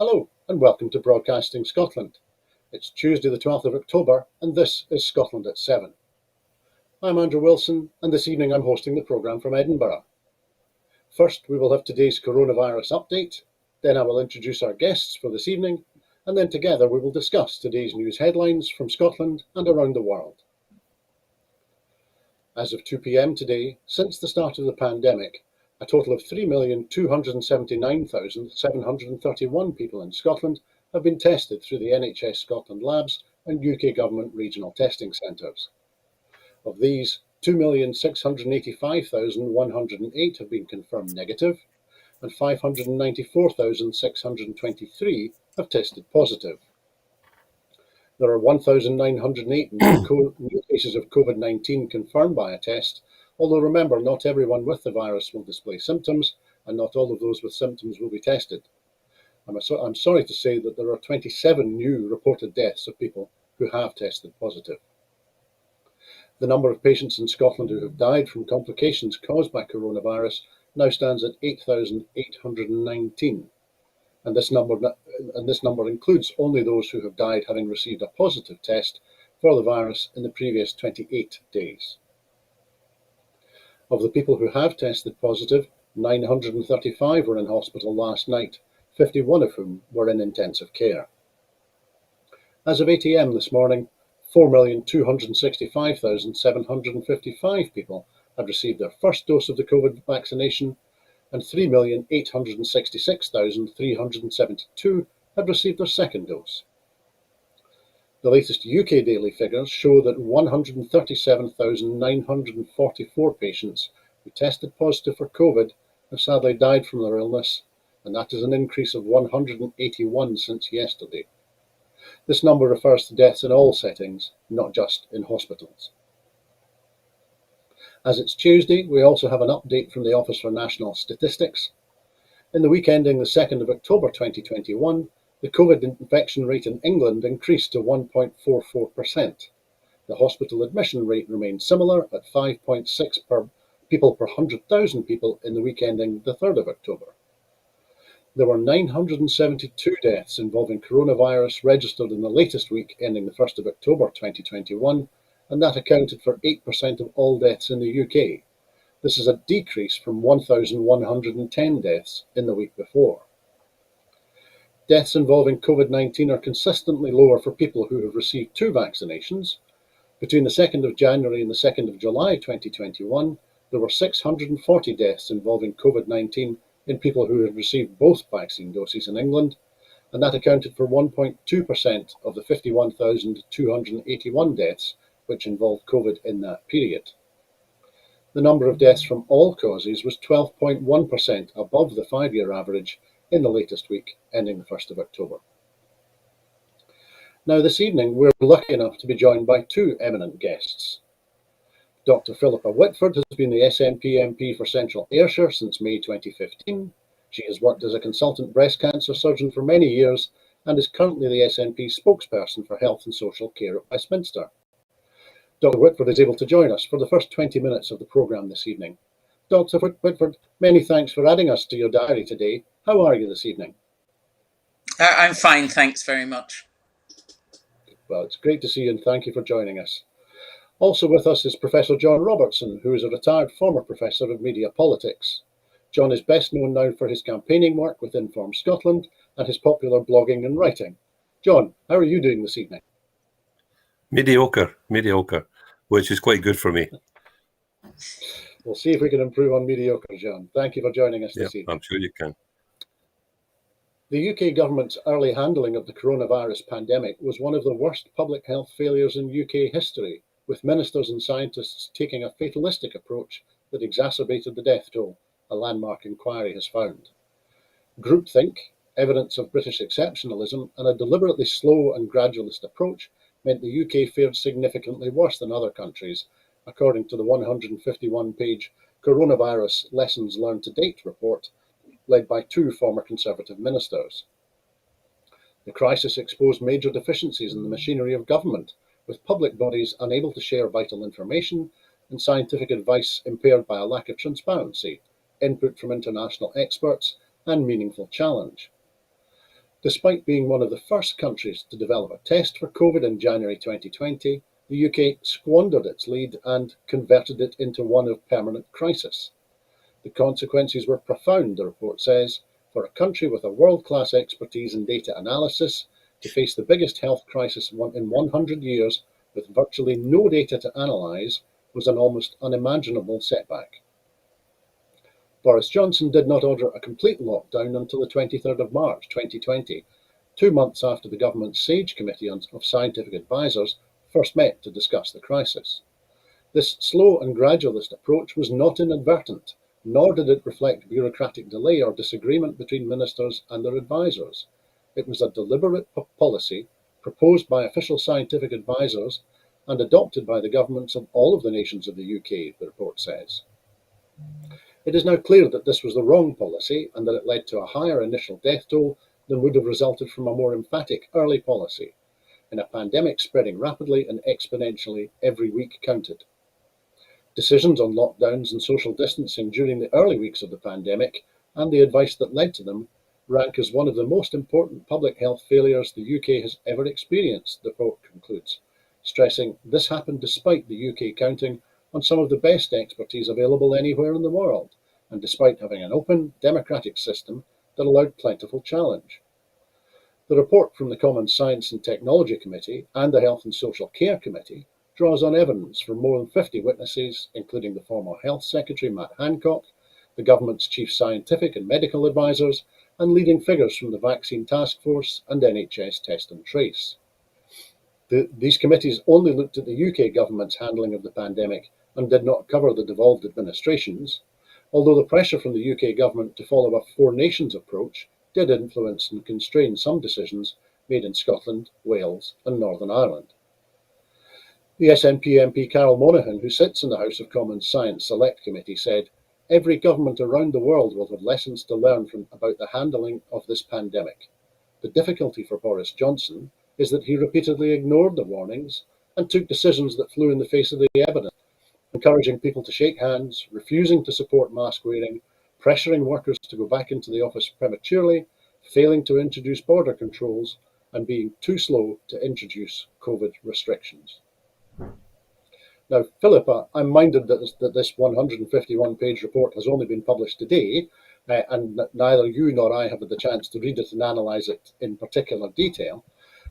Hello and welcome to Broadcasting Scotland. It's Tuesday the 12th of October and this is Scotland at 7. I'm Andrew Wilson and this evening I'm hosting the programme from Edinburgh. First we will have today's coronavirus update, then I will introduce our guests for this evening, and then together we will discuss today's news headlines from Scotland and around the world. As of 2 p.m. today, since the start of the pandemic, a total of 3,279,731 people in Scotland have been tested through the NHS Scotland labs and UK Government regional testing centres. Of these, 2,685,108 have been confirmed negative, and 594,623 have tested positive. There are 1,908 new cases of COVID-19 confirmed by a test, although remember, not everyone with the virus will display symptoms, and not all of those with symptoms will be tested. I'm sorry to say that there are 27 new reported deaths of people who have tested positive. The number of patients in Scotland who have died from complications caused by coronavirus now stands at 8,819. And this number includes only those who have died having received a positive test for the virus in the previous 28 days. Of the people who have tested positive, 935 were in hospital last night, 51 of whom were in intensive care. As of 8 a.m. this morning, 4,265,755 people had received their first dose of the COVID vaccination, and 3,866,372 had received their second dose. The latest UK daily figures show that 137,944 patients who tested positive for COVID have sadly died from their illness, and that is an increase of 181 since yesterday. This number refers to deaths in all settings, not just in hospitals. As it's Tuesday, we also have an update from the Office for National Statistics. In the week ending the 2nd of October 2021, the COVID infection rate in England increased to 1.44%. The hospital admission rate remained similar at 5.6 people per 100,000 people in the week ending the 3rd of October. There were 972 deaths involving coronavirus registered in the latest week ending the 1st of October 2021, and that accounted for 8% of all deaths in the UK. This is a decrease from 1,110 deaths in the week before. Deaths involving COVID-19 are consistently lower for people who have received 2 vaccinations. Between the 2nd of January and the 2nd of July 2021, there were 640 deaths involving COVID-19 in people who had received both vaccine doses in England, and that accounted for 1.2% of the 51,281 deaths which involved COVID in that period. The number of deaths from all causes was 12.1% above the 5-year average in the latest week, ending the 1st of October. Now this evening we're lucky enough to be joined by 2 eminent guests. Dr. Philippa Whitford has been the SNP MP for Central Ayrshire since May 2015. She has worked as a consultant breast cancer surgeon for many years and is currently the SNP spokesperson for health and social care at Westminster. Dr. Whitford is able to join us for the first 20 minutes of the programme this evening. Dr. Whitford, many thanks for adding us to your diary today. How are you this evening? I'm fine, thanks very much. Well, it's great to see you and thank you for joining us. Also with us is Professor John Robertson, who is a retired former professor of media politics. John is best known now for his campaigning work with Inform Scotland and his popular blogging and writing. John, how are you doing this evening? Mediocre, which is quite good for me. We'll see if we can improve on mediocre, John. Thank you for joining us this evening. I'm sure you can. The UK government's early handling of the coronavirus pandemic was one of the worst public health failures in UK history, with ministers and scientists taking a fatalistic approach that exacerbated the death toll, a landmark inquiry has found. Groupthink, evidence of British exceptionalism, and a deliberately slow and gradualist approach meant the UK fared significantly worse than other countries, according to the 151-page Coronavirus Lessons Learned to Date report, led by 2 former Conservative ministers. The crisis exposed major deficiencies in the machinery of government, with public bodies unable to share vital information and scientific advice impaired by a lack of transparency, input from international experts, and meaningful challenge. Despite being one of the first countries to develop a test for COVID in January 2020, the UK squandered its lead and converted it into one of permanent crisis. The consequences were profound, the report says, for a country with a world-class expertise in data analysis to face the biggest health crisis in 100 years with virtually no data to analyse was an almost unimaginable setback. Boris Johnson did not order a complete lockdown until the 23rd of March 2020, 2 months after the government's SAGE Committee of Scientific Advisers first met to discuss the crisis. This slow and gradualist approach was not inadvertent, nor did it reflect bureaucratic delay or disagreement between ministers and their advisers. It was a deliberate policy proposed by official scientific advisers and adopted by the governments of all of the nations of the UK, the report says. It is now clear that this was the wrong policy and that it led to a higher initial death toll than would have resulted from a more emphatic early policy. In a pandemic spreading rapidly and exponentially, every week counted. Decisions on lockdowns and social distancing during the early weeks of the pandemic and the advice that led to them rank as one of the most important public health failures the UK has ever experienced, the report concludes, stressing this happened despite the UK counting on some of the best expertise available anywhere in the world, and despite having an open, democratic system that allowed plentiful challenge. The report from the Common Science and Technology Committee and the Health and Social Care Committee draws on evidence from more than 50 witnesses, including the former Health Secretary Matt Hancock, the government's chief scientific and medical advisers, and leading figures from the Vaccine Task Force and NHS Test and Trace. These committees only looked at the UK government's handling of the pandemic and did not cover the devolved administrations, although the pressure from the UK government to follow a four nations approach did influence and constrain some decisions made in Scotland, Wales and Northern Ireland. The SNP MP Carol Monaghan, who sits in the House of Commons Science Select Committee, said, "Every government around the world will have lessons to learn about the handling of this pandemic. The difficulty for Boris Johnson is that he repeatedly ignored the warnings and took decisions that flew in the face of the evidence, encouraging people to shake hands, refusing to support mask wearing, pressuring workers to go back into the office prematurely, failing to introduce border controls, and being too slow to introduce COVID restrictions." Now, Philippa, I'm minded that this 151-page report has only been published today, and neither you nor I have had the chance to read it and analyse it in particular detail.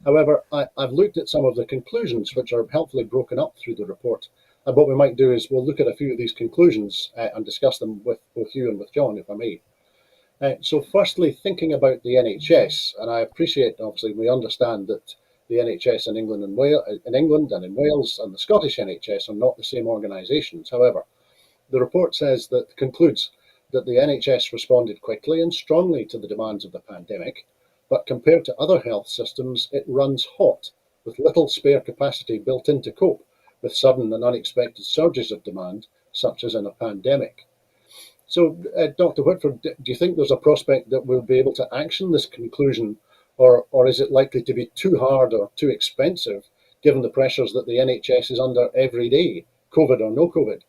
However, I've looked at some of the conclusions which are helpfully broken up through the report. And what we might do is we'll look at a few of these conclusions and discuss them with both you and with John, if I may. So firstly, thinking about the NHS, and I appreciate, obviously, we understand that the NHS in England and in Wales and the Scottish NHS are not the same organisations. However, the report concludes that the NHS responded quickly and strongly to the demands of the pandemic, but compared to other health systems, it runs hot, with little spare capacity built in to cope with sudden and unexpected surges of demand, such as in a pandemic. So, Dr. Whitford, do you think there's a prospect that we'll be able to action this conclusion, or is it likely to be too hard or too expensive, given the pressures that the NHS is under every day, COVID or no COVID?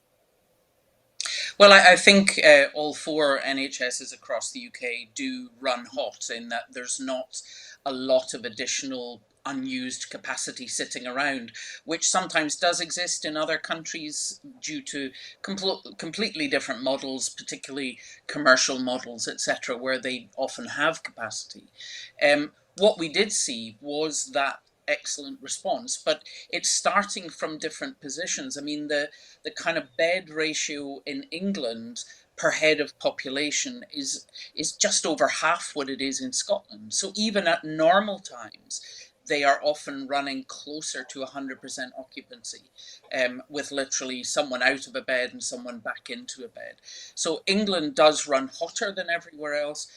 Well, I think all four NHSs across the UK do run hot in that there's not a lot of additional unused capacity sitting around, which sometimes does exist in other countries due to completely different models, particularly commercial models, etc., where they often have capacity. What we did see was that excellent response, but it's starting from different positions. I mean, the kind of bed ratio in England per head of population is just over half what it is in Scotland. So even at normal times, they are often running closer to 100% occupancy, with literally someone out of a bed and someone back into a bed. So England does run hotter than everywhere else,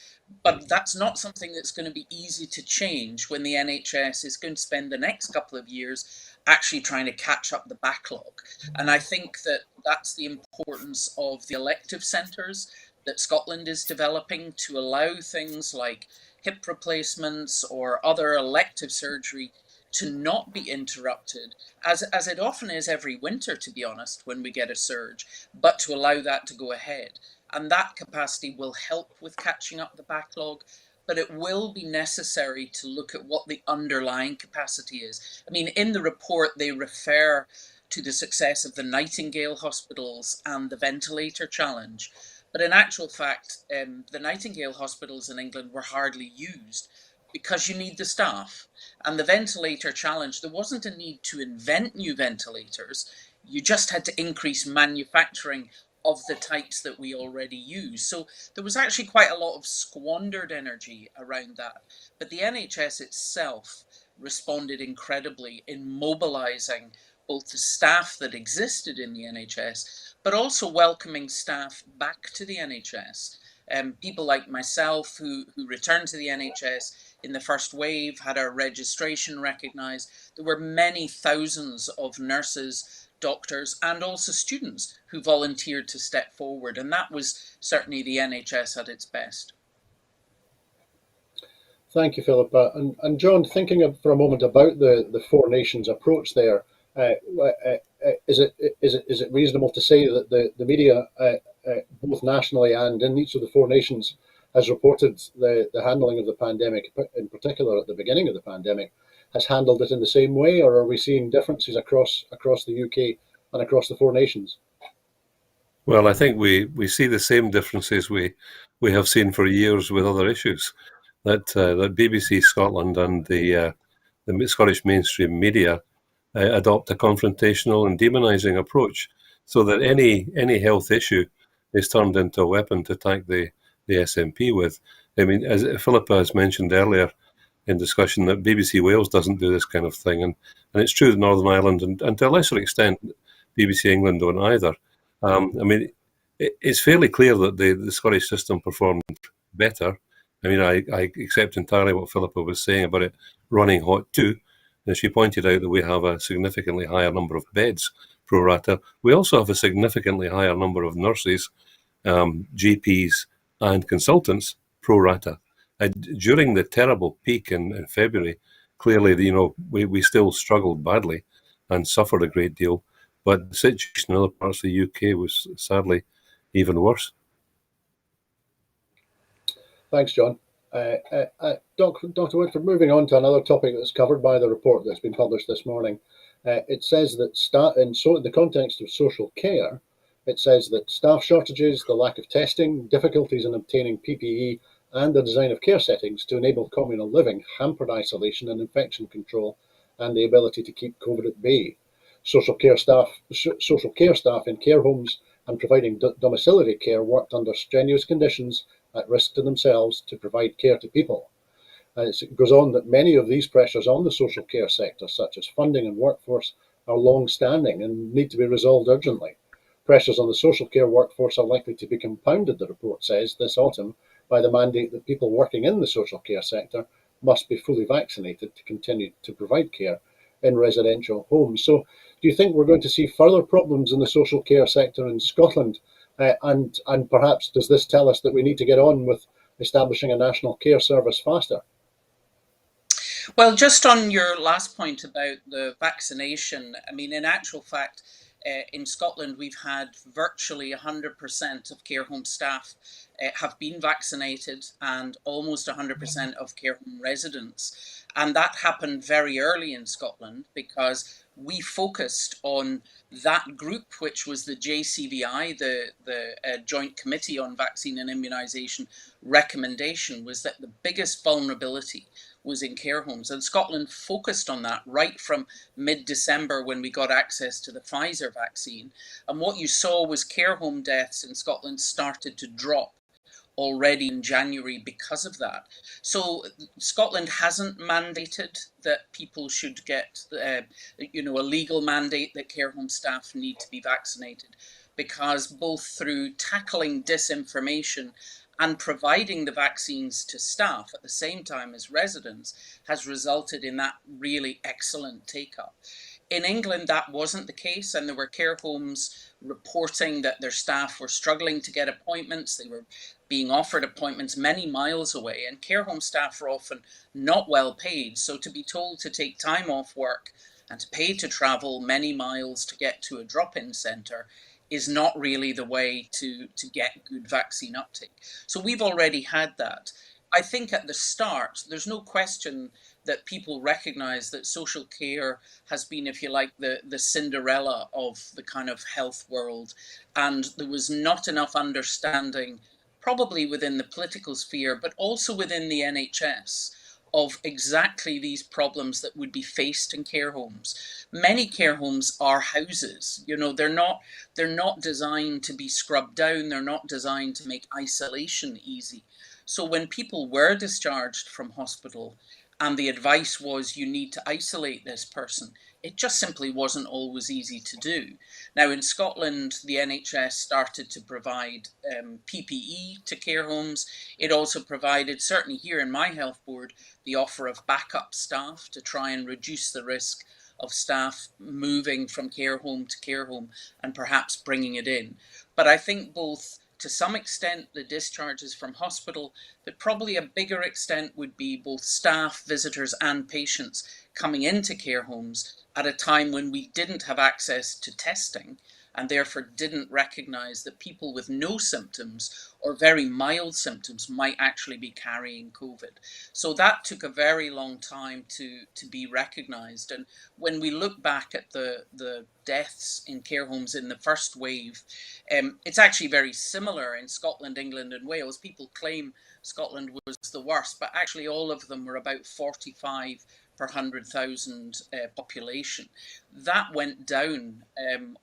but that's not something that's going to be easy to change when the NHS is going to spend the next couple of years actually trying to catch up the backlog. And I think that that's the importance of the elective centres that Scotland is developing to allow things like hip replacements or other elective surgery to not be interrupted, as it often is every winter, to be honest, when we get a surge, but to allow that to go ahead. And that capacity will help with catching up the backlog. but it will be necessary to look at what the underlying capacity is. I mean, in the report, they refer to the success of the Nightingale hospitals and the ventilator challenge. But in actual fact, the Nightingale hospitals in England were hardly used because you need the staff. And the ventilator challenge, there wasn't a need to invent new ventilators. You just had to increase manufacturing of the types that we already use. So there was actually quite a lot of squandered energy around that. But the NHS itself responded incredibly in mobilising both the staff that existed in the NHS, but also welcoming staff back to the NHS. People like myself who returned to the NHS in the first wave had our registration recognised. There were many thousands of nurses, doctors, and also students who volunteered to step forward, and that was certainly the NHS at its best. Thank you, Philippa. And John, thinking for a moment about the Four Nations approach there, is it reasonable to say that the media, both nationally and in each of the Four Nations, has reported the handling of the pandemic, in particular at the beginning of the pandemic, has handled it in the same way, or are we seeing differences across the UK and across the Four Nations? Well, I think we see the same differences we have seen for years with other issues. That BBC Scotland and the Scottish mainstream media adopt a confrontational and demonising approach, so that any health issue is turned into a weapon to attack the SNP with. I mean, as Philippa has mentioned earlier in discussion, that BBC Wales doesn't do this kind of thing, and it's true that Northern Ireland and to a lesser extent BBC England don't either. I mean, it's fairly clear that the Scottish system performed better. I mean, I accept entirely what Philippa was saying about it running hot too. And she pointed out that we have a significantly higher number of beds pro rata. We also have a significantly higher number of nurses, GPs, and consultants pro rata. During the terrible peak in February, clearly, we still struggled badly and suffered a great deal. But the situation in other parts of the UK was sadly even worse. Thanks, John. Dr. Whitford, moving on to another topic that's covered by the report that's been published this morning. It says that in the context of social care, it says that staff shortages, the lack of testing, difficulties in obtaining PPE, and the design of care settings to enable communal living hampered isolation and infection control and the ability to keep COVID at bay. Social care staff in care homes and providing domiciliary care worked under strenuous conditions at risk to themselves to provide care to people. And it goes on that many of these pressures on the social care sector, such as funding and workforce, are long-standing and need to be resolved urgently. Pressures on the social care workforce are likely to be compounded, the report says, this autumn by the mandate that people working in the social care sector must be fully vaccinated to continue to provide care in residential homes. So do you think we're going to see further problems in the social care sector in Scotland? And perhaps does this tell us that we need to get on with establishing a national care service faster? Well, just on your last point about the vaccination, I mean, in actual fact, in Scotland, we've had virtually 100% of care home staff have been vaccinated and almost 100% of care home residents. And that happened very early in Scotland because we focused on that group, which was the JCVI, the Joint Committee on Vaccine and Immunisation recommendation, was that the biggest vulnerability was in care homes. And Scotland focused on that right from mid-December when we got access to the Pfizer vaccine. And what you saw was care home deaths in Scotland started to drop already in January because of that. So Scotland hasn't mandated that people should get, a legal mandate that care home staff need to be vaccinated, because both through tackling disinformation and providing the vaccines to staff at the same time as residents has resulted in that really excellent take-up. In England, that wasn't the case, and there were care homes reporting that their staff were struggling to get appointments. They were being offered appointments many miles away, and care home staff are often not well paid. So to be told to take time off work and to pay to travel many miles to get to a drop-in centre is not really the way to get good vaccine uptake. So we've already had that. I think at the start, there's no question that people recognise that social care has been, if you like, the Cinderella of the kind of health world. And there was not enough understanding, probably within the political sphere, but also within the NHS, of exactly these problems that would be faced in care homes. Many care homes are houses. You know, they're not designed to be scrubbed down, they're not designed to make isolation easy. So when people were discharged from hospital and the advice was you need to isolate this person, it just simply wasn't always easy to do. Now in Scotland, the NHS started to provide PPE to care homes. It also provided, certainly here in my health board, the offer of backup staff to try and reduce the risk of staff moving from care home to care home and perhaps bringing it in. But I think both to some extent the discharges from hospital, but probably a bigger extent would be both staff, visitors and patients coming into care homes at a time when we didn't have access to testing and therefore didn't recognise that people with no symptoms or very mild symptoms might actually be carrying COVID. So that took a very long time to be recognised. And when we look back at the deaths in care homes in the first wave, it's actually very similar in Scotland, England and Wales. People claim Scotland was the worst, but actually all of them were about 45 per 100,000 population. That went down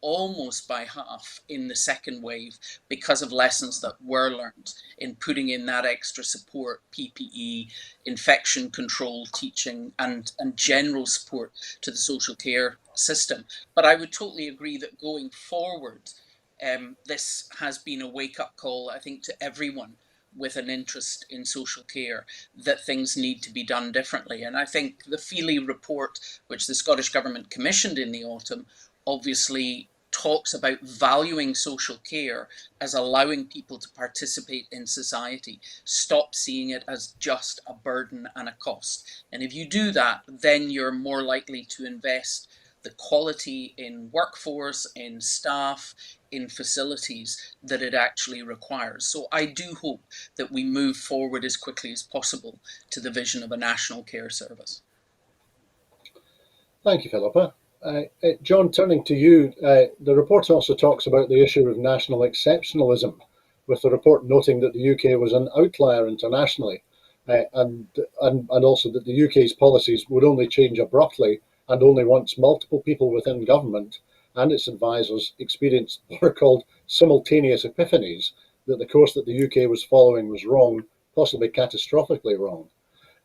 almost by half in the second wave because of lessons that were learned in putting in that extra support, PPE, infection control teaching, and general support to the social care system. But I would totally agree that going forward, this has been a wake-up call, I think, to everyone with an interest in social care, that things need to be done differently. And I think the Feely report, which the Scottish Government commissioned in the autumn, obviously talks about valuing social care as allowing people to participate in society, stop seeing it as just a burden and a cost. And if you do that, then you're more likely to invest the quality in workforce, in staff, in facilities that it actually requires. So I do hope that we move forward as quickly as possible to the vision of a national care service. Thank you, Philippa. John, turning to you, the report also talks about the issue of national exceptionalism, with the report noting that the UK was an outlier internationally, and also that the UK's policies would only change abruptly and only once multiple people within government and its advisors experienced what are called simultaneous epiphanies that the course that the UK was following was wrong, possibly catastrophically wrong.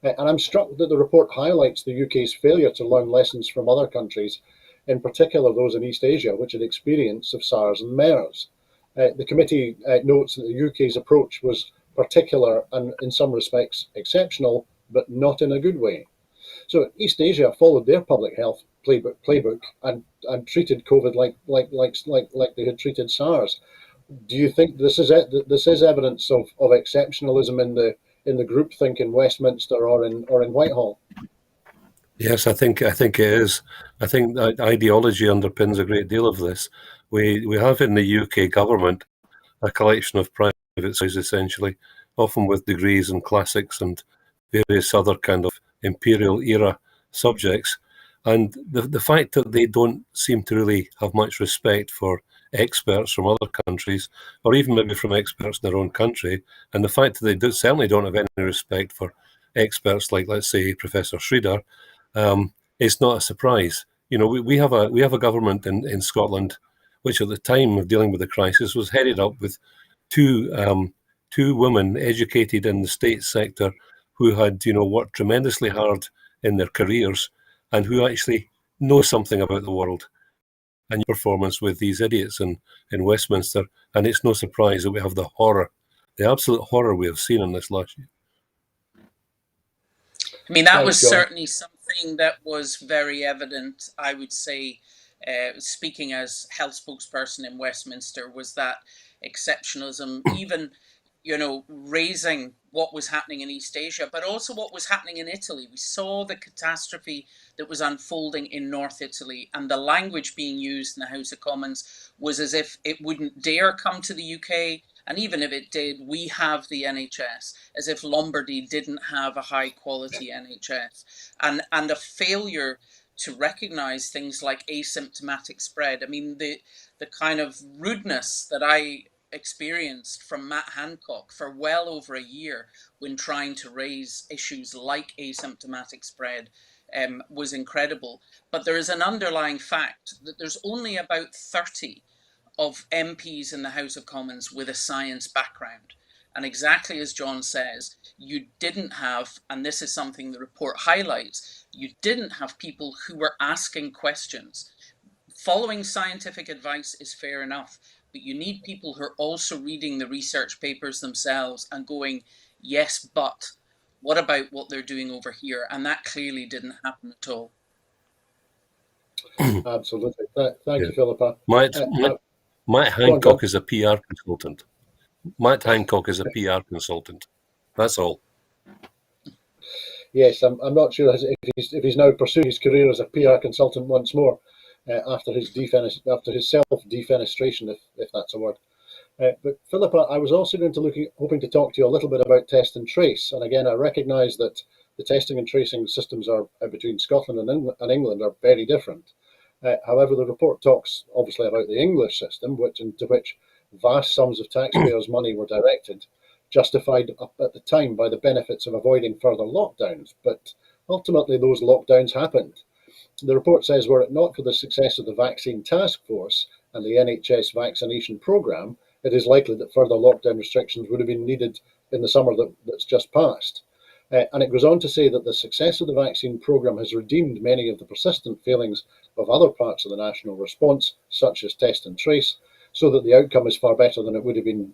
And I'm struck that the report highlights the UK's failure to learn lessons from other countries, in particular those in East Asia, which had experience of SARS and MERS. The committee notes that the UK's approach was particular and in some respects exceptional, but not in a good way. So East Asia followed their public health playbook and treated COVID like they had treated SARS. Do you think this is evidence of exceptionalism in the groupthink in Westminster or in Whitehall? Yes, I think it is. I think that ideology underpins a great deal of this. We have in the UK government a collection of private schools, essentially, often with degrees in classics and various other kind of imperial era subjects. And the fact that they don't seem to really have much respect for experts from other countries, or even maybe from experts in their own country, and the fact that they certainly don't have any respect for experts like, let's say, Professor Schreeder, it's not a surprise. You know, we have a government in Scotland, which at the time of dealing with the crisis was headed up with two women educated in the state sector who had, worked tremendously hard in their careers and who actually know something about the world. And performance with these idiots in Westminster, and it's no surprise that we have the absolute horror we have seen in this last year. I mean, that Thanks, was John. certainly something that was very evident, I would say, speaking as health spokesperson in Westminster, was that exceptionalism, even, raising what was happening in East Asia, but also what was happening in Italy. We saw the catastrophe that was unfolding in North Italy, and the language being used in the House of Commons was as if it wouldn't dare come to the UK, And even if it did, we have the NHS, as if Lombardy didn't have a high quality NHS. And a failure to recognize things like asymptomatic spread. I mean, the kind of rudeness that I experienced from Matt Hancock for well over a year when trying to raise issues like asymptomatic spread was incredible. But there is an underlying fact that there's only about 30 of MPs in the House of Commons with a science background. And exactly as John says, you didn't have, and this is something the report highlights, you didn't have people who were asking questions. Following scientific advice is fair enough, but you need people who are also reading the research papers themselves and going, yes, but what about what they're doing over here? And that clearly didn't happen at all. Absolutely. Thank Yeah. you, Philippa. Matt Hancock is a PR consultant. Matt Hancock is a PR consultant. That's all. Yes, I'm not sure if he's now pursuing his career as a PR consultant once more after his self-defenestration, if that's a word. But Philippa, I was also hoping to talk to you a little bit about test and trace. And again, I recognise that the testing and tracing systems are between Scotland and England are very different. However, the report talks obviously about the English system, into which vast sums of taxpayers' money were directed, justified up at the time by the benefits of avoiding further lockdowns. But ultimately, those lockdowns happened. The report says, were it not for the success of the vaccine task force and the NHS vaccination programme, it is likely that further lockdown restrictions would have been needed in the summer that's just passed. And it goes on to say that the success of the vaccine programme has redeemed many of the persistent failings of other parts of the national response, such as test and trace, so that the outcome is far better than it would have been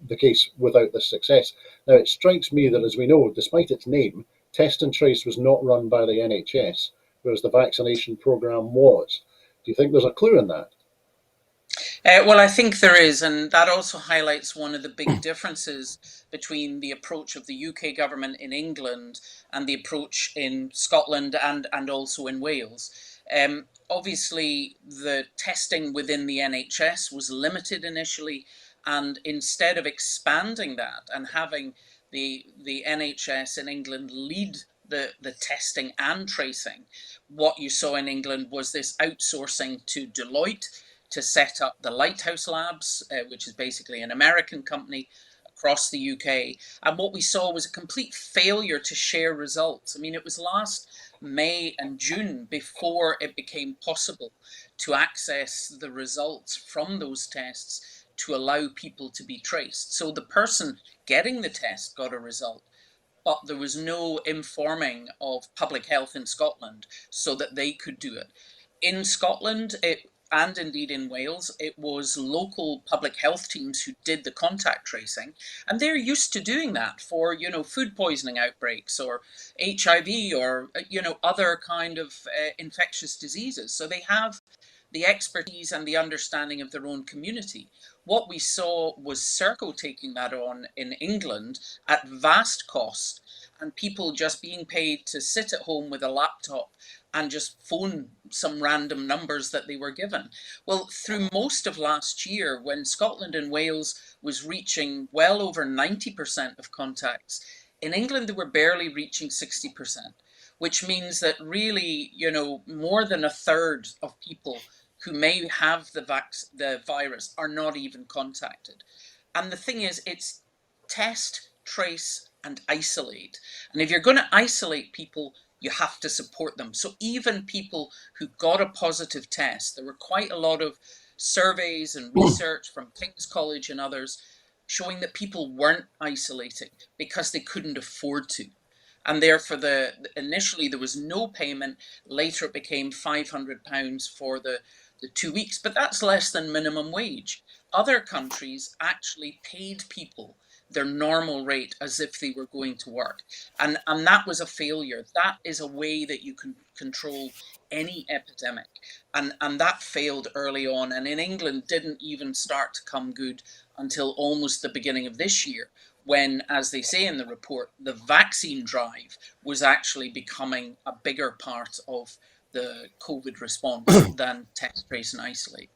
the case without this success. Now, it strikes me that, as we know, despite its name, test and trace was not run by the NHS, whereas the vaccination programme was. Do you think there's a clue in that? Well, I think there is, and that also highlights one of the big differences between the approach of the UK government in England and the approach in Scotland and also in Wales. Obviously, the testing within the NHS was limited initially, and instead of expanding that and having the NHS in England lead the testing and tracing, what you saw in England was this outsourcing to Deloitte to set up the Lighthouse Labs, which is basically an American company across the UK. And what we saw was a complete failure to share results. I mean, it was last May and June before it became possible to access the results from those tests to allow people to be traced. So the person getting the test got a result, but there was no informing of public health in Scotland so that they could do it. In Scotland, and indeed in Wales, it was local public health teams who did the contact tracing, and they're used to doing that for, food poisoning outbreaks or HIV or, other kind of infectious diseases. So they have the expertise and the understanding of their own community. What we saw was Serco taking that on in England at vast cost, and people just being paid to sit at home with a laptop and just phone some random numbers that they were given. Well, through most of last year, when Scotland and Wales was reaching well over 90% of contacts, in England they were barely reaching 60%, which means that really, more than a third of people who may have the virus are not even contacted. And the thing is, it's test, trace, and isolate. And if you're going to isolate people, you have to support them. So even people who got a positive test, there were quite a lot of surveys and research from King's College and others showing that people weren't isolating because they couldn't afford to. And therefore, initially there was no payment. Later it became £500 for the 2 weeks, but that's less than minimum wage. Other countries actually paid people their normal rate as if they were going to work. And that was a failure. That is a way that you can control any epidemic. And that failed early on. And in England didn't even start to come good until almost the beginning of this year, when, as they say in the report, the vaccine drive was actually becoming a bigger part of the COVID response than test, trace and isolate.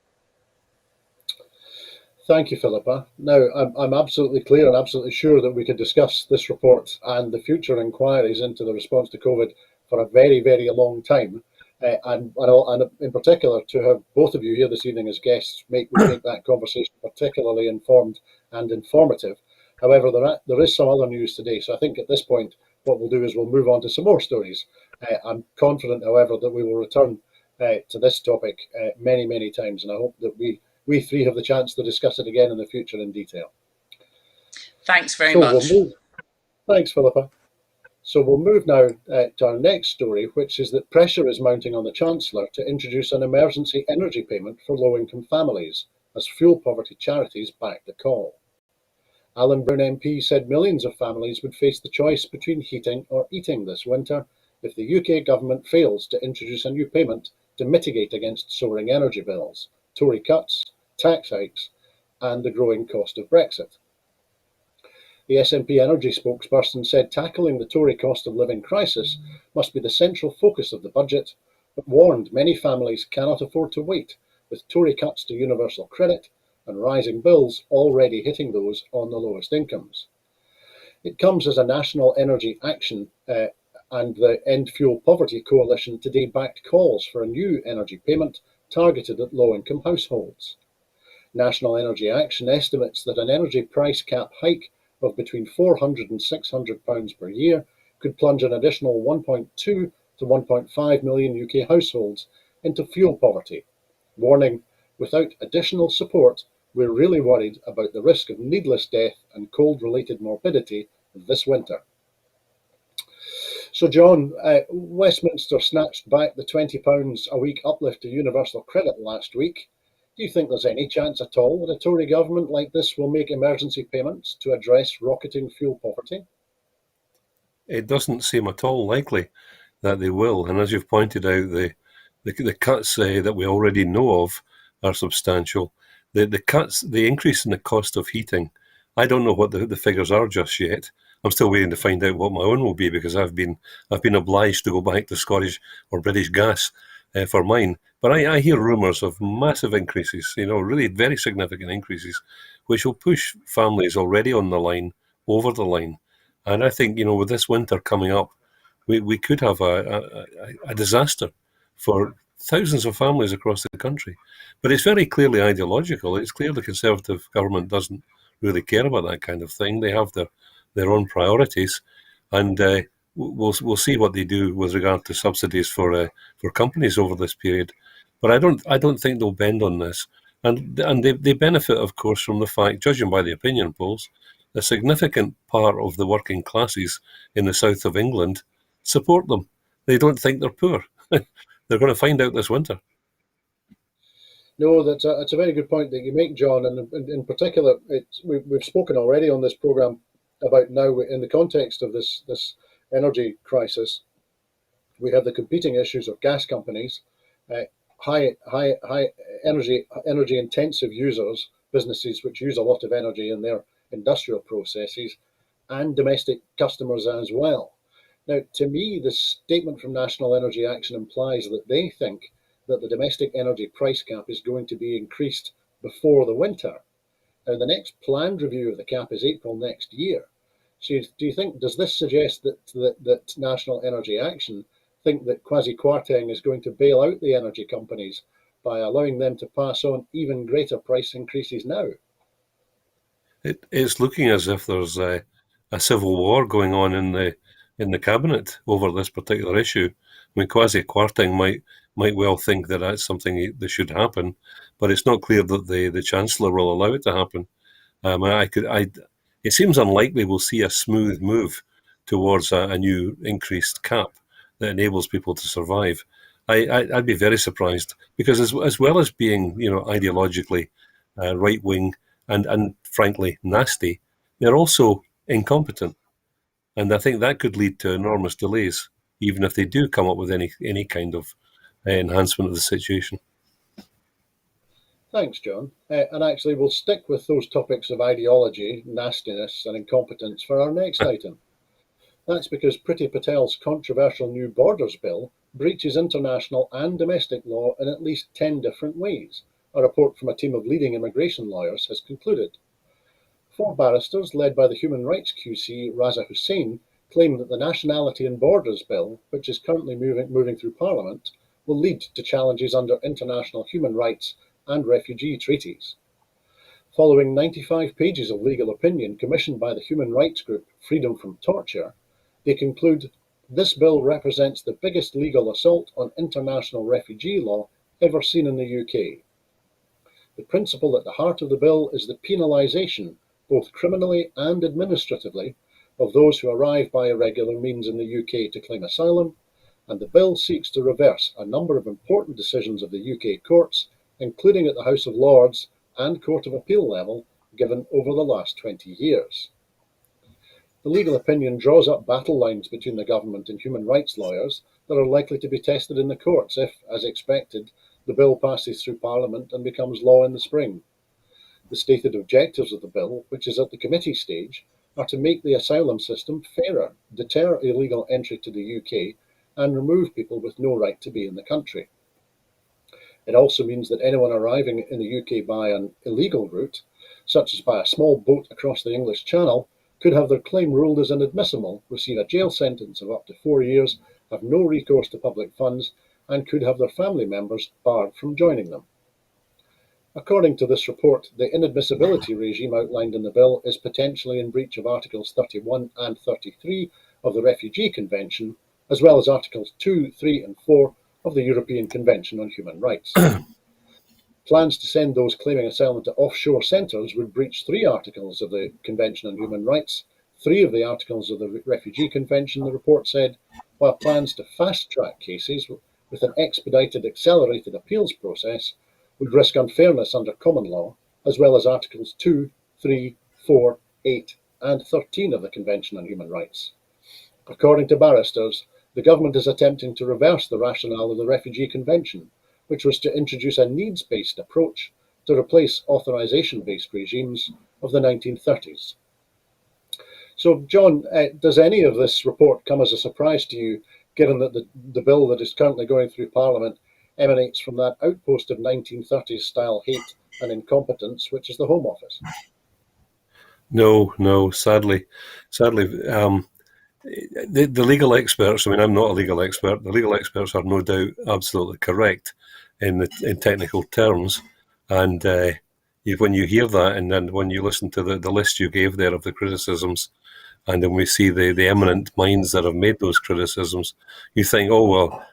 Thank you, Philippa. Now, I'm absolutely clear and absolutely sure that we could discuss this report and the future inquiries into the response to COVID for a very, very long time. And in particular, to have both of you here this evening as guests would make that conversation particularly informed and informative. However, there is some other news today, so I think at this point, what we'll do is we'll move on to some more stories. I'm confident, however, that we will return to this topic many, many times, and I hope that we three have the chance to discuss it again in the future in detail. Thanks very So we'll much. move. Thanks, Philippa. So we'll move now to our next story, which is that pressure is mounting on the Chancellor to introduce an emergency energy payment for low-income families as fuel poverty charities back the call. Alan Brown MP said millions of families would face the choice between heating or eating this winter if the UK government fails to introduce a new payment to mitigate against soaring energy bills, Tory cuts, tax hikes, and the growing cost of Brexit. The SNP energy spokesperson said tackling the Tory cost of living crisis must be the central focus of the budget, but warned many families cannot afford to wait, with Tory cuts to universal credit and rising bills already hitting those on the lowest incomes. It comes as a national energy action and the End Fuel Poverty Coalition today backed calls for a new energy payment targeted at low-income households. National Energy Action estimates that an energy price cap hike of between £400 and £600 per year could plunge an additional 1.2 to 1.5 million UK households into fuel poverty, warning, without additional support, we're really worried about the risk of needless death and cold-related morbidity this winter. So, John, Westminster snatched back the £20 a week uplift to universal credit last week. Do you think there's any chance at all that a Tory government like this will make emergency payments to address rocketing fuel poverty? It doesn't seem at all likely that they will. And as you've pointed out, the cuts that we already know of are substantial. The cuts, the increase in the cost of heating, I don't know what the figures are just yet. I'm still waiting to find out what my own will be because I've been obliged to go back to Scottish or British gas for mine. But I hear rumours of massive increases, really very significant increases, which will push families already on the line over the line. And I think, with this winter coming up, we could have a disaster for thousands of families across the country. But it's very clearly ideological. It's clear the Conservative government doesn't really care about that kind of thing. They have their own priorities, and we'll see what they do with regard to subsidies for companies over this period. But I don't think they'll bend on this, and they benefit, of course, from the fact, judging by the opinion polls, a significant part of the working classes in the south of England support them. They don't think they're poor. They're going to find out this winter. No, that's a very good point that you make, John. And in particular, we've spoken already on this programme about now in the context of this energy crisis. We have the competing issues of gas companies, high energy intensive users, businesses which use a lot of energy in their industrial processes, and domestic customers as well. Now, to me, the statement from National Energy Action implies that they think that the domestic energy price cap is going to be increased before the winter. Now, the next planned review of the cap is April next year. So, does this suggest that National Energy Action think that Kwasi Kwarteng is going to bail out the energy companies by allowing them to pass on even greater price increases now? It's looking as if there's a civil war going on in the cabinet over this particular issue. I mean, Kwasi Kwarteng might well think that that's something that should happen, but it's not clear that the Chancellor will allow it to happen. It seems unlikely we'll see a smooth move towards a new increased cap that enables people to survive. I'd be very surprised because as well as being ideologically right wing and frankly nasty, they're also incompetent, and I think that could lead to enormous delays, even if they do come up with any kind of enhancement of the situation. Thanks, John. And actually, we'll stick with those topics of ideology, nastiness, and incompetence for our next item. That's because Priti Patel's controversial new Borders Bill breaches international and domestic law in at least 10 different ways, a report from a team of leading immigration lawyers has concluded. 4 barristers, led by the Human Rights QC Raza Hussain, claim that the Nationality and Borders Bill, which is currently moving through Parliament, will lead to challenges under international human rights and refugee treaties. Following 95 pages of legal opinion commissioned by the human rights group Freedom from Torture, they conclude this bill represents the biggest legal assault on international refugee law ever seen in the UK. The principle at the heart of the bill is the penalisation, both criminally and administratively, of those who arrive by irregular means in the UK to claim asylum, and the bill seeks to reverse a number of important decisions of the UK courts, including at the House of Lords and Court of Appeal level, given over the last 20 years. The legal opinion draws up battle lines between the government and human rights lawyers that are likely to be tested in the courts if, as expected, the bill passes through Parliament and becomes law in the spring. The stated objectives of the bill, which is at the committee stage, are to make the asylum system fairer, deter illegal entry to the UK, and remove people with no right to be in the country. It also means that anyone arriving in the UK by an illegal route, such as by a small boat across the English Channel, could have their claim ruled as inadmissible, receive a jail sentence of up to 4 years, have no recourse to public funds, and could have their family members barred from joining them. According to this report, the inadmissibility regime outlined in the bill is potentially in breach of Articles 31 and 33 of the Refugee Convention, as well as Articles 2, 3 and 4 of the European Convention on Human Rights. Plans to send those claiming asylum to offshore centres would breach 3 articles of the Convention on Human Rights, 3 of the articles of the Refugee Convention, the report said, while plans to fast-track cases with an expedited, accelerated appeals process would risk unfairness under common law, as well as Articles 2, 3, 4, 8 and 13 of the Convention on Human Rights. According to barristers, the government is attempting to reverse the rationale of the Refugee Convention, which was to introduce a needs-based approach to replace authorisation-based regimes of the 1930s. So, John, does any of this report come as a surprise to you, given that the bill that is currently going through Parliament emanates from that outpost of 1930s-style hate and incompetence, which is the Home Office? No, sadly. The legal experts, I mean, I'm not a legal expert, the legal experts are no doubt absolutely correct in technical terms. And when you hear that, and then when you listen to the list you gave there of the criticisms, and then we see the eminent minds that have made those criticisms, you think, oh, well,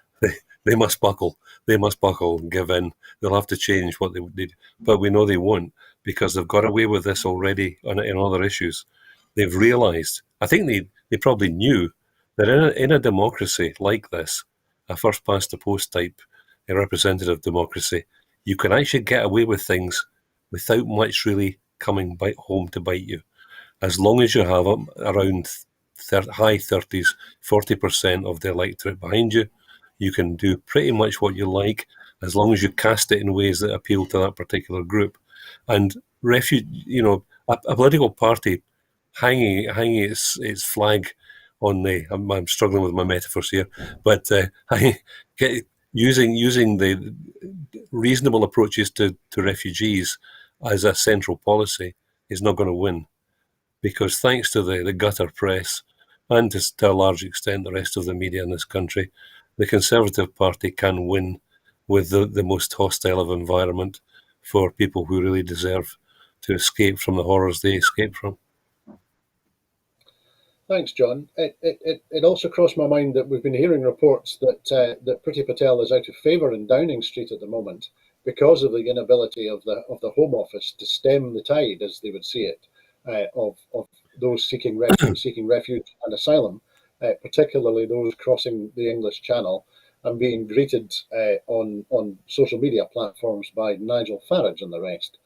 they must buckle and give in. They'll have to change what they did. But we know they won't, because they've got away with this already in other issues. They've realised, I think they probably knew that in a democracy like this, a first-past-the-post type, a representative democracy, you can actually get away with things without much really coming home to bite you. As long as you have around high 30s, 40% of the electorate behind you, you can do pretty much what you like, as long as you cast it in ways that appeal to that particular group. And a political party hanging its flag on I'm struggling with my metaphors here, but using the reasonable approaches to refugees as a central policy is not going to win, because thanks to the gutter press and to a large extent the rest of the media in this country, the Conservative Party can win with the most hostile of environment for people who really deserve to escape from the horrors they escape from. Thanks, John. It also crossed my mind that we've been hearing reports that Priti Patel is out of favour in Downing Street at the moment because of the inability of the Home Office to stem the tide, as they would see it, of those seeking refuge and asylum, particularly those crossing the English Channel and being greeted on social media platforms by Nigel Farage and the rest.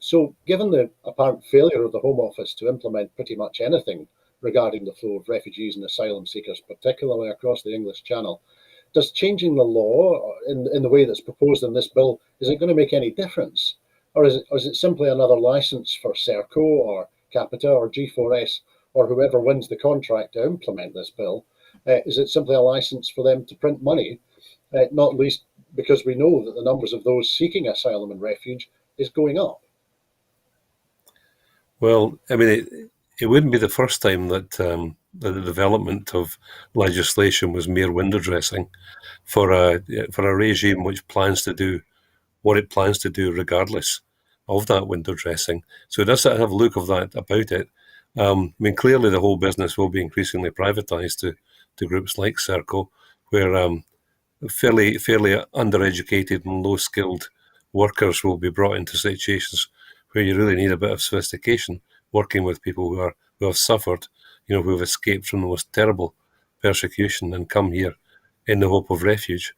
So, given the apparent failure of the Home Office to implement pretty much anything regarding the flow of refugees and asylum seekers, particularly across the English Channel, does changing the law in the way that's proposed in this bill, is it going to make any difference? Or is it simply another license for Serco or Capita or G4S or whoever wins the contract to implement this bill? Is it simply a license for them to print money, not least because we know that the numbers of those seeking asylum and refuge is going up. Well, I mean, it wouldn't be the first time that the development of legislation was mere window dressing for a regime which plans to do what it plans to do regardless of that window dressing. So it does have a look of that about it. I mean, clearly the whole business will be increasingly privatised to groups like Serco, where fairly undereducated and low-skilled workers will be brought into situations where you really need a bit of sophistication, working with people who have suffered, who have escaped from the most terrible persecution and come here in the hope of refuge.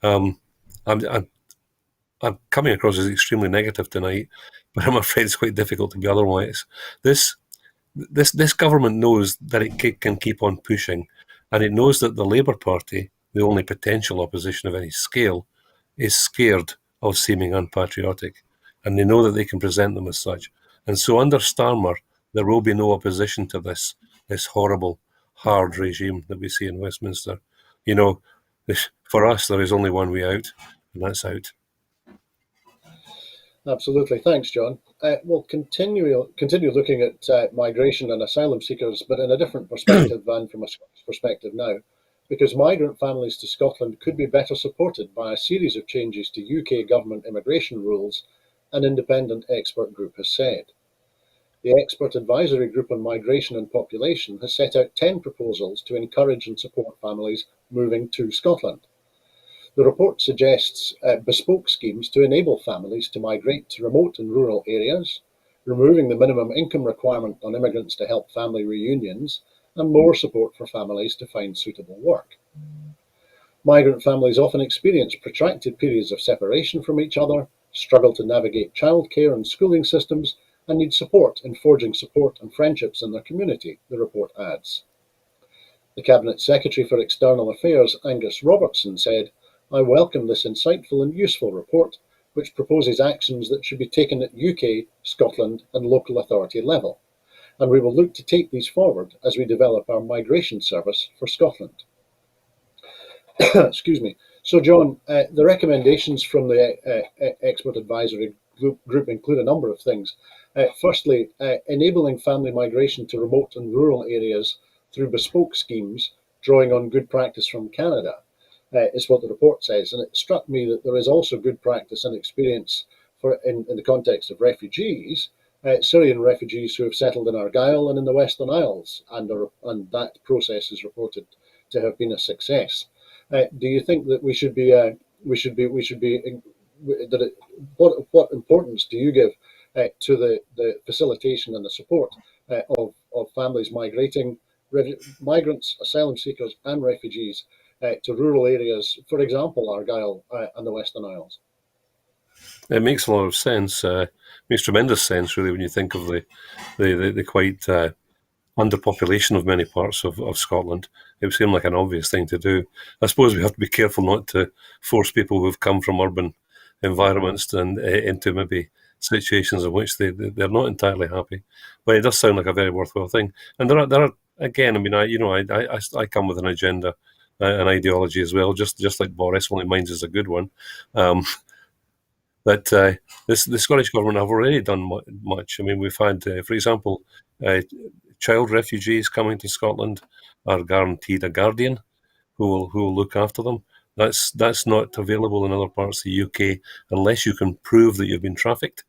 Um, I'm, I'm coming across as extremely negative tonight, but I'm afraid it's quite difficult to be otherwise. This this government knows that it can keep on pushing, and it knows that the Labour Party, the only potential opposition of any scale, is scared of seeming unpatriotic, and they know that they can present them as such. And so, under Starmer, there will be no opposition to this horrible, hard regime that we see in Westminster. You know, for us, there is only one way out, and that's out. Absolutely. Thanks, John. We'll continue looking at migration and asylum seekers, but in a different perspective than from a Scottish perspective now, because migrant families to Scotland could be better supported by a series of changes to UK government immigration rules, an independent expert group has said. The Expert Advisory Group on Migration and Population has set out 10 proposals to encourage and support families moving to Scotland. The report suggests bespoke schemes to enable families to migrate to remote and rural areas, removing the minimum income requirement on immigrants to help family reunions, and more support for families to find suitable work. Migrant families often experience protracted periods of separation from each other, struggle to navigate childcare and schooling systems, and need support in forging support and friendships in their community, the report adds. The Cabinet Secretary for External Affairs, Angus Robertson, said, "I welcome this insightful and useful report, which proposes actions that should be taken at UK, Scotland and local authority level, and we will look to take these forward as we develop our migration service for Scotland." Excuse me. So, John, the recommendations from the Expert Advisory Group include a number of things. Firstly, enabling family migration to remote and rural areas through bespoke schemes, drawing on good practice from Canada, is what the report says. And it struck me that there is also good practice and experience in the context of refugees, Syrian refugees who have settled in Argyll and in the Western Isles, and that process is reported to have been a success. Do you think that what importance do you give to the facilitation and the support of families migrating, migrants, asylum seekers, and refugees to rural areas, for example, Argyll and the Western Isles? It makes a lot of sense. Makes tremendous sense, really, when you think of the quite underpopulation of many parts of Scotland. It would seem like an obvious thing to do. I suppose we have to be careful not to force people who've come from urban environments and into maybe situations in which they're not entirely happy. But it does sound like a very worthwhile thing. And there are again. I mean, I come with an agenda, an ideology as well, just like Boris. Only mine is a good one. But the Scottish Government have already done much. I mean, we've had, for example, child refugees coming to Scotland are guaranteed a guardian who will look after them. That's not available in other parts of the UK unless you can prove that you've been trafficked.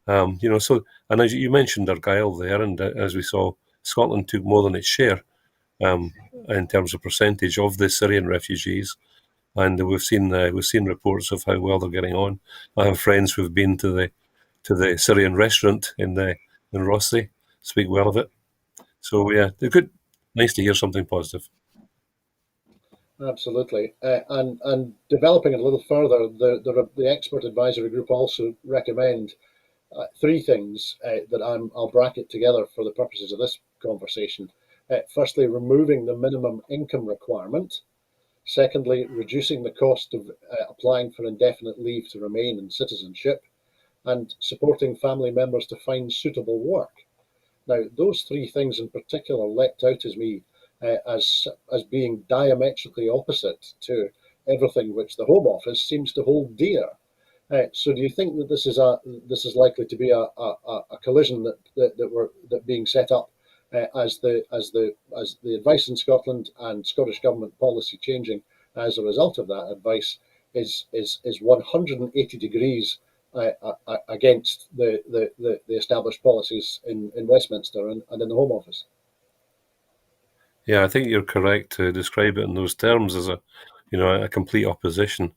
So, and as you mentioned Argyll there, and as we saw, Scotland took more than its share in terms of percentage of the Syrian refugees. And we've seen reports of how well they're getting on. I have friends who've been to the Syrian restaurant in Rothesay, speak well of it. So yeah, they're good. Nice to hear something positive. Absolutely, and developing it a little further, the Expert Advisory Group also recommend three things that I'll bracket together for the purposes of this conversation. Firstly, removing the minimum income requirement. Secondly, reducing the cost of applying for indefinite leave to remain and citizenship, and supporting family members to find suitable work. Now, those three things in particular leapt out as me as being diametrically opposite to everything which the Home Office seems to hold dear. So do you think that this is likely to be a collision that being set up as the advice in Scotland and Scottish Government policy changing as a result of that advice is 180 degrees against the established policies in Westminster and in the Home Office? Yeah, I think you're correct to describe it in those terms as a complete opposition.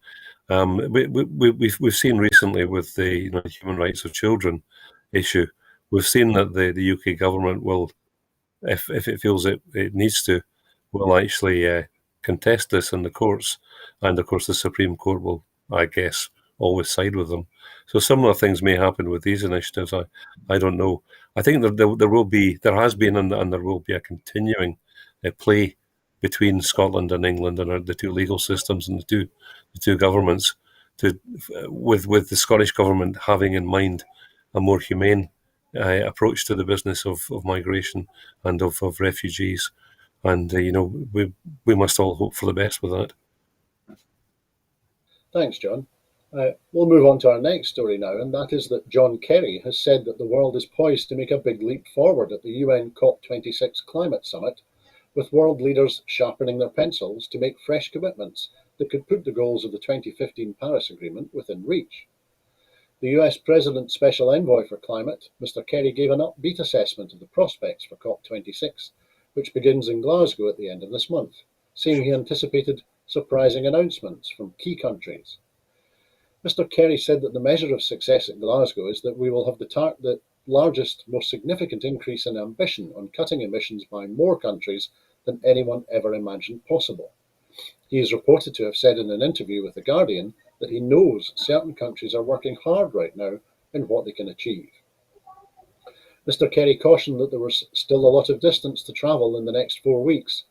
We've seen recently with the human rights of children issue, we've seen that the UK government will, if it feels it needs to, will actually contest this in the courts, and of course the Supreme Court will, I guess, always side with them. So similar things may happen with these initiatives. I don't know. I think there has been, and there will be a continuing play between Scotland and England and the two legal systems and the two governments, to with the Scottish government having in mind a more humane approach to the business of migration and of refugees. And we must all hope for the best with that. Thanks, John. We'll move on to our next story now, and that is that John Kerry has said that the world is poised to make a big leap forward at the UN COP26 climate summit, with world leaders sharpening their pencils to make fresh commitments that could put the goals of the 2015 Paris Agreement within reach. The US President's Special Envoy for Climate, Mr. Kerry, gave an upbeat assessment of the prospects for COP26, which begins in Glasgow at the end of this month, saying he anticipated surprising announcements from key countries. Mr. Kerry said that the measure of success at Glasgow is that we will have the largest, most significant increase in ambition on cutting emissions by more countries than anyone ever imagined possible. He is reported to have said in an interview with The Guardian that he knows certain countries are working hard right now in what they can achieve. Mr. Kerry cautioned that there was still a lot of distance to travel in the next 4 weeks,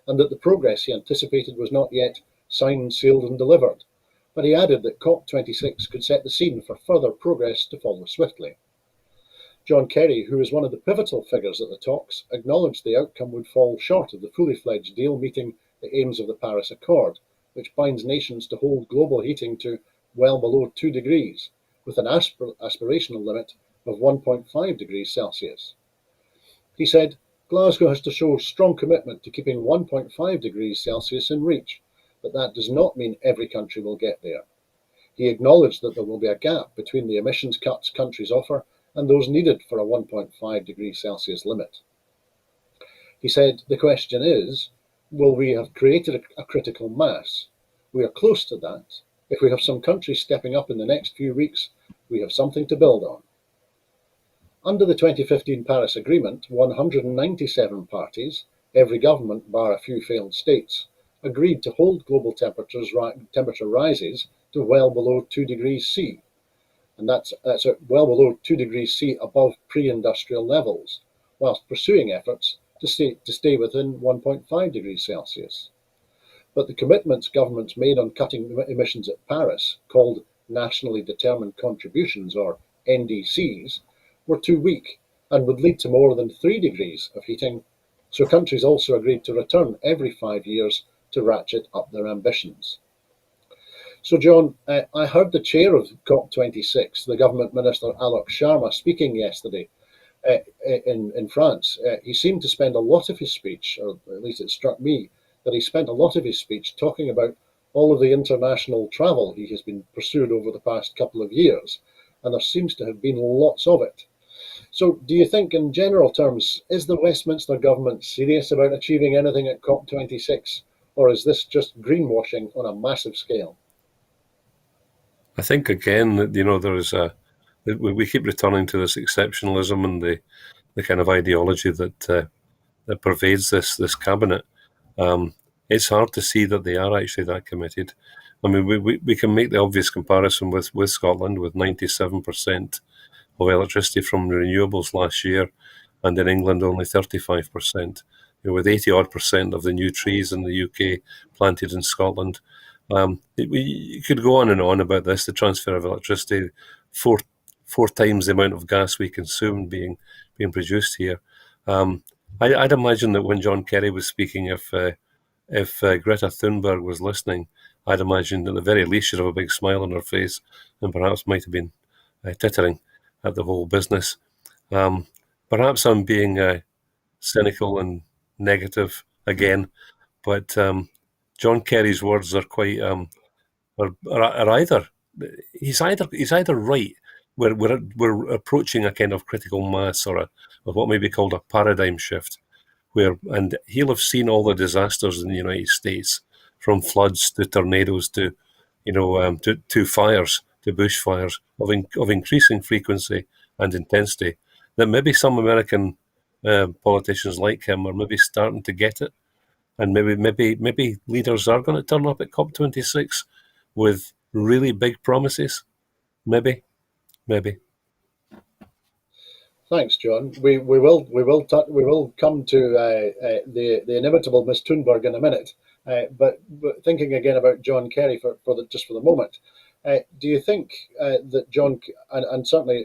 and that the progress he anticipated was not yet signed, sealed and delivered, but he added that COP26 could set the scene for further progress to follow swiftly. John Kerry, who is one of the pivotal figures at the talks, acknowledged the outcome would fall short of the fully fledged deal meeting the aims of the Paris Accord, which binds nations to hold global heating to well below 2 degrees, with an aspirational limit of 1.5 degrees Celsius. He said, Glasgow has to show strong commitment to keeping 1.5 degrees Celsius in reach, but that does not mean every country will get there. He acknowledged that there will be a gap between the emissions cuts countries offer and those needed for a 1.5 degrees Celsius limit. He said, the question is, will we have created a critical mass? We are close to that. If we have some countries stepping up in the next few weeks, we have something to build on. Under the 2015 Paris Agreement, 197 parties, every government bar a few failed states, agreed to hold global temperature rises to well below 2 degrees C, and that's well below 2 degrees C above pre-industrial levels, whilst pursuing efforts to stay within 1.5 degrees Celsius. But the commitments governments made on cutting emissions at Paris, called Nationally Determined Contributions, or NDCs, were too weak and would lead to more than 3 degrees of heating, so countries also agreed to return every 5 years to ratchet up their ambitions. So, John, I heard the chair of COP26, the government minister Alok Sharma, speaking yesterday in France. He seemed to spend a lot of his speech, or at least it struck me, that he spent a lot of his speech talking about all of the international travel he has been pursued over the past couple of years, and there seems to have been lots of it. So do you think, in general terms, is the Westminster government serious about achieving anything at COP26, or is this just greenwashing on a massive scale? I think again that we keep returning to this exceptionalism and the kind of ideology that pervades this cabinet. It's hard to see that they are actually that committed. I mean, we can make the obvious comparison with Scotland, with 97% of electricity from renewables last year, and in England only 35%. With 80-odd% of the new trees in the UK planted in Scotland. You could go on and on about this, the transfer of electricity, four times the amount of gas we consume being produced here. I'd imagine that when John Kerry was speaking, if Greta Thunberg was listening, I'd imagine at the very least she'd have a big smile on her face and perhaps might have been tittering at the whole business. Perhaps I'm being cynical and negative again, but John Kerry's words are quite are either he's either right. We're approaching a kind of critical mass or of what may be called a paradigm shift, and he'll have seen all the disasters in the United States, from floods to tornadoes to to fires, to bushfires of increasing frequency and intensity. That maybe some American politicians like him are maybe starting to get it, and maybe leaders are going to turn up at COP26 with really big promises. Maybe. Thanks, John. We will come to the inevitable Miss Thunberg in a minute. But thinking again about John Kerry just for the moment, do you think that John, and certainly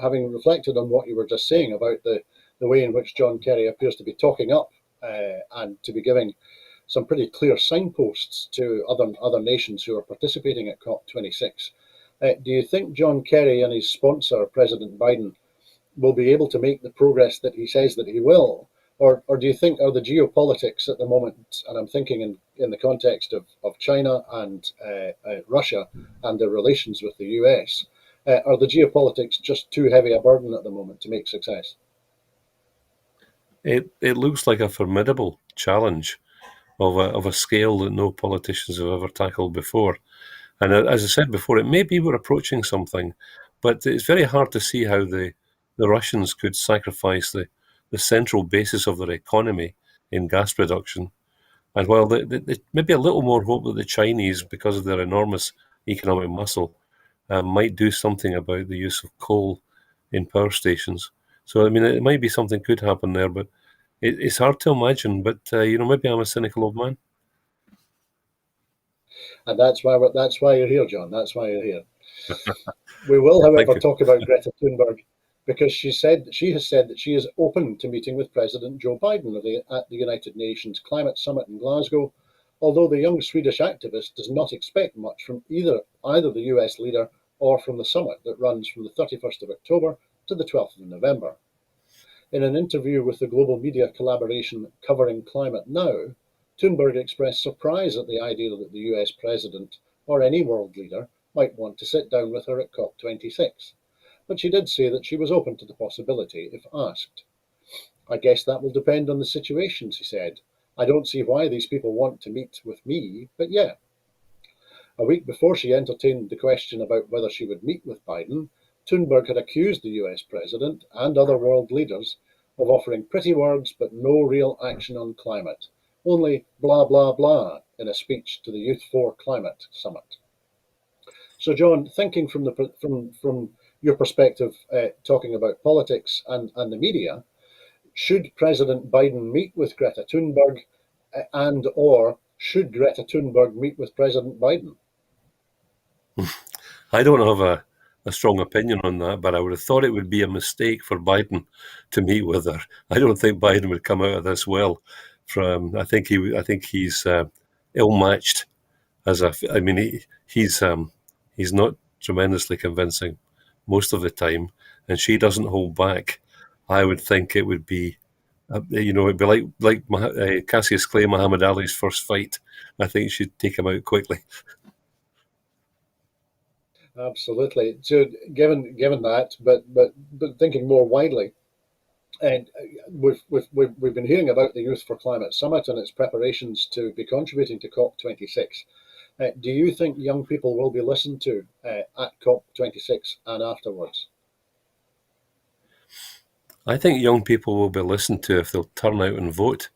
having reflected on what you were just saying about the way in which John Kerry appears to be talking up and to be giving some pretty clear signposts to other nations who are participating at COP26, do you think John Kerry and his sponsor, President Biden, will be able to make the progress that he says that he will? Or do you think are the geopolitics at the moment, and I'm thinking in the context of China and Russia and their relations with the US, are the geopolitics just too heavy a burden at the moment to make success? It looks like a formidable challenge of a scale that no politicians have ever tackled before. And as I said before, it may be we're approaching something, but it's very hard to see how the Russians could sacrifice the central basis of their economy in gas production. And while they maybe a little more hope that the Chinese, because of their enormous economic muscle, might do something about the use of coal in power stations. So, I mean, it might be something could happen there, but it's hard to imagine. But, maybe I'm a cynical old man. And that's why you're here, John. That's why you're here. We will, however, talk about Greta Thunberg because she has said that she is open to meeting with President Joe Biden at the United Nations Climate Summit in Glasgow, although the young Swedish activist does not expect much from either the US leader or from the summit that runs from the 31st of October to the 12th of November. In an interview with the global media collaboration Covering Climate Now, Thunberg expressed surprise at the idea that the US president or any world leader might want to sit down with her at COP26. But she did say that she was open to the possibility if asked. I guess that will depend on the situation, she said. I don't see why these people want to meet with me, but yeah. A week before she entertained the question about whether she would meet with Biden, Thunberg had accused the US president and other world leaders of offering pretty words but no real action on climate, only blah blah blah in a speech to the Youth for Climate Summit. So, John, thinking from your perspective, talking about politics and the media, should President Biden meet with Greta Thunberg, or should Greta Thunberg meet with President Biden? I don't have a strong opinion on that, but I would have thought it would be a mistake for Biden to meet with her. I don't think Biden would come out of this well. I think he's ill-matched he's not tremendously convincing most of the time, and she doesn't hold back. I would think it would be, it'd be like Cassius Clay, Muhammad Ali's first fight. I think she'd take him out quickly. Absolutely. So, given that, but thinking more widely, and we've been hearing about the Youth for Climate Summit and its preparations to be contributing to COP26. Do you think young people will be listened to at COP26 and afterwards? I think young people will be listened to if they'll turn out and vote.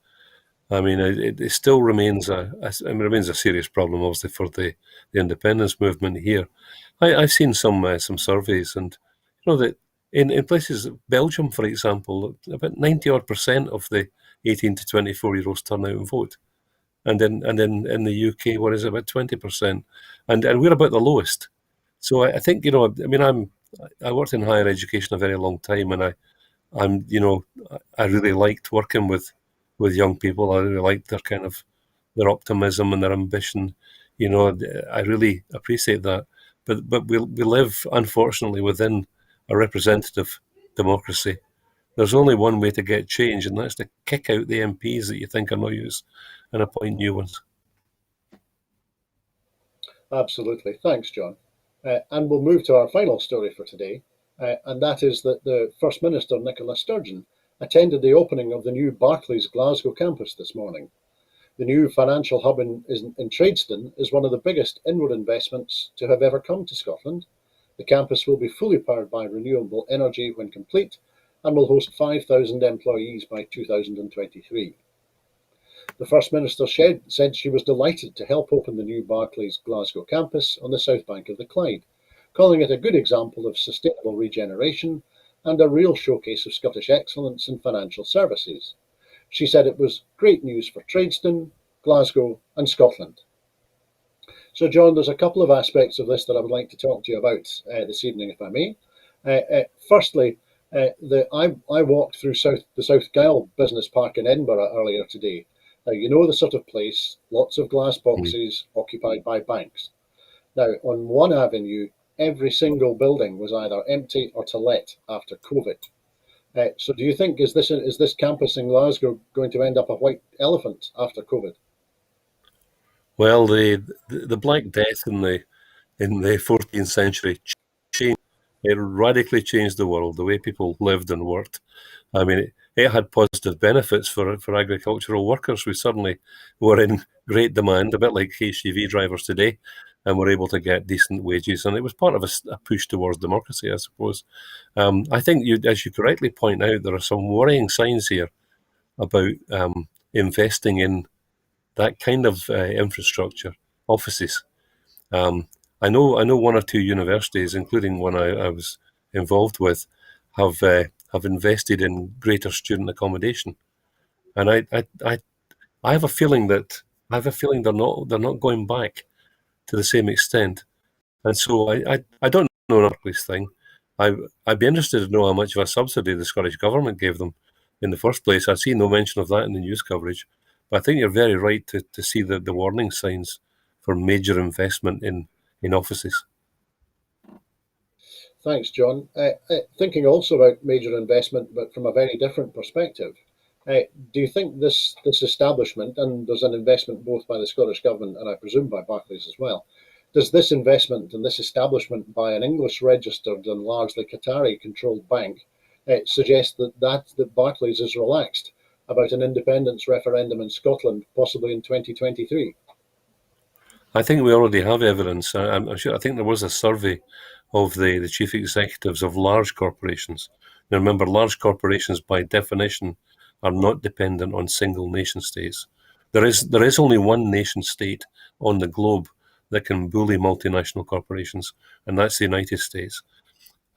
I mean, it still remains a serious problem, obviously, for the independence movement here. I've seen some surveys, and that in places, Belgium, for example, about 90% of the 18 to 24-year-olds turn out and vote, and in the UK, what is it, about 20%, and we're about the lowest. So I think I worked in higher education a very long time, and I really liked working with young people. I really liked their kind of their optimism and their ambition. I really appreciate that. But we live, unfortunately, within a representative democracy. There's only one way to get change, and that's to kick out the MPs that you think are no use and appoint new ones. Absolutely. Thanks, John. And we'll move to our final story for today, and that is that the First Minister, Nicola Sturgeon, attended the opening of the new Barclays Glasgow campus this morning. The new financial hub in Tradeston is one of the biggest inward investments to have ever come to Scotland. The campus will be fully powered by renewable energy when complete and will host 5,000 employees by 2023. The First Minister said she was delighted to help open the new Barclays Glasgow campus on the south bank of the Clyde, calling it a good example of sustainable regeneration and a real showcase of Scottish excellence in financial services. She said it was great news for Tradeston, Glasgow and Scotland. So, John, there's a couple of aspects of this that I would like to talk to you about this evening, if I may. Firstly, I walked through the South Gyle Business Park in Edinburgh earlier today. Now, you know the sort of place, lots of glass boxes occupied by banks. Now, on one avenue, every single building was either empty or to let after COVID. So do you think, is this campus in Glasgow going to end up a white elephant after COVID? Well, the Black Death in the 14th century changed. It radically changed the world, the way people lived and worked. I mean, it had positive benefits for agricultural workers. We suddenly were in great demand, a bit like HGV drivers today, and were able to get decent wages. And it was part of a push towards democracy, I suppose. I think, as you correctly point out, there are some worrying signs here about investing in that kind of infrastructure, offices. I know one or two universities, including one I was involved with, have invested in greater student accommodation, and I have a feeling they're not going back to the same extent, and so I don't know an Barclays thing. I'd be interested to know how much of a subsidy the Scottish Government gave them in the first place. I see no mention of that in the news coverage, but I think you're very right to see the warning signs for major investment in offices. Thanks, John. Thinking also about major investment, but from a very different perspective, do you think this establishment, and there's an investment both by the Scottish Government and I presume by Barclays as well, does this investment and this establishment by an English-registered and largely Qatari-controlled bank suggest that Barclays is relaxed about an independence referendum in Scotland, possibly in 2023? I think we already have evidence. I'm sure. I think there was a survey of the chief executives of large corporations. Now, remember, large corporations by definition are not dependent on single nation states. There is only one nation state on the globe that can bully multinational corporations, and that's the United States.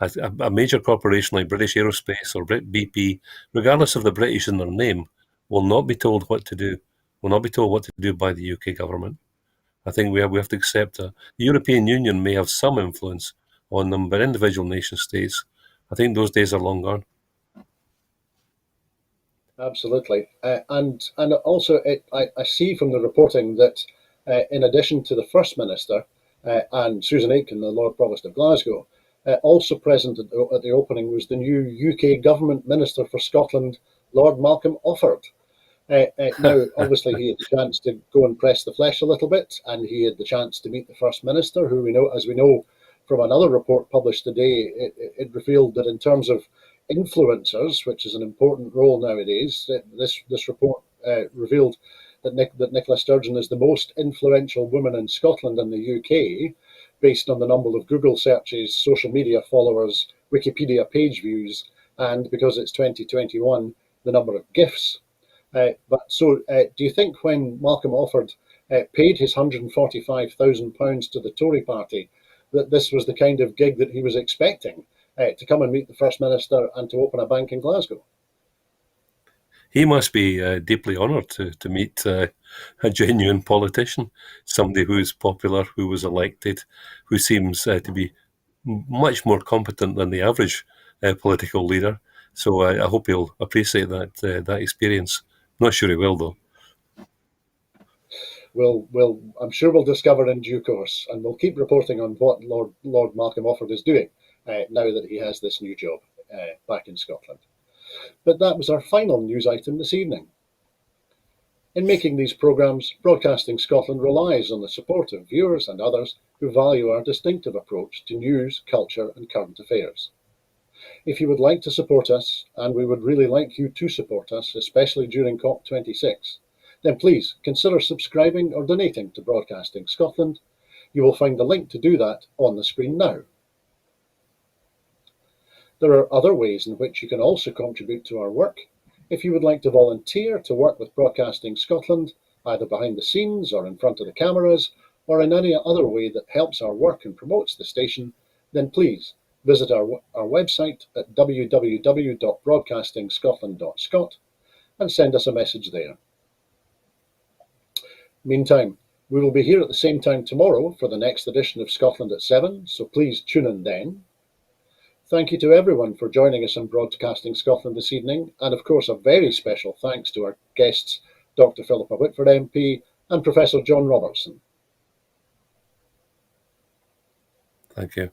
A major corporation like British Aerospace or BP, regardless of the British in their name, will not be told what to do. Will not be told what to do by the UK government. I think we have to accept that. The European Union may have some influence on them, but individual nation states, I think those days are long gone. Absolutely. And also, I see from the reporting that in addition to the First Minister and Susan Aitken, the Lord Provost of Glasgow, also present at the opening was the new UK Government Minister for Scotland, Lord Malcolm Offord. Now, obviously, he had the chance to go and press the flesh a little bit, and he had the chance to meet the First Minister, who as we know from another report published today, it revealed that in terms of influencers, which is an important role nowadays, this report revealed that Nicola Sturgeon is the most influential woman in Scotland and the UK, based on the number of Google searches, social media followers, Wikipedia page views, and because it's 2021, the number of gifts. Do you think when Malcolm Offord paid his £145,000 to the Tory party, that this was the kind of gig that he was expecting, to come and meet the First Minister and to open a bank in Glasgow? He must be deeply honoured to meet a genuine politician, somebody who is popular, who was elected, who seems to be much more competent than the average political leader. So I hope he'll appreciate that experience. Not sure he will, though. I'm sure we'll discover in due course, and we'll keep reporting on what Lord Malcolm Offord is doing now that he has this new job back in Scotland. But that was our final news item this evening. In making these programmes, Broadcasting Scotland relies on the support of viewers and others who value our distinctive approach to news, culture and current affairs. If you would like to support us, and we would really like you to support us, especially during COP26, then please consider subscribing or donating to Broadcasting Scotland. You will find the link to do that on the screen now. There are other ways in which you can also contribute to our work. If you would like to volunteer to work with Broadcasting Scotland, either behind the scenes or in front of the cameras, or in any other way that helps our work and promotes the station, then please visit our website at www.broadcastingscotland.scot and send us a message there. Meantime, we will be here at the same time tomorrow for the next edition of Scotland at 7, so please tune in then. Thank you to everyone for joining us on Broadcasting Scotland this evening, and of course a very special thanks to our guests, Dr. Philippa Whitford MP and Professor John Robertson. Thank you.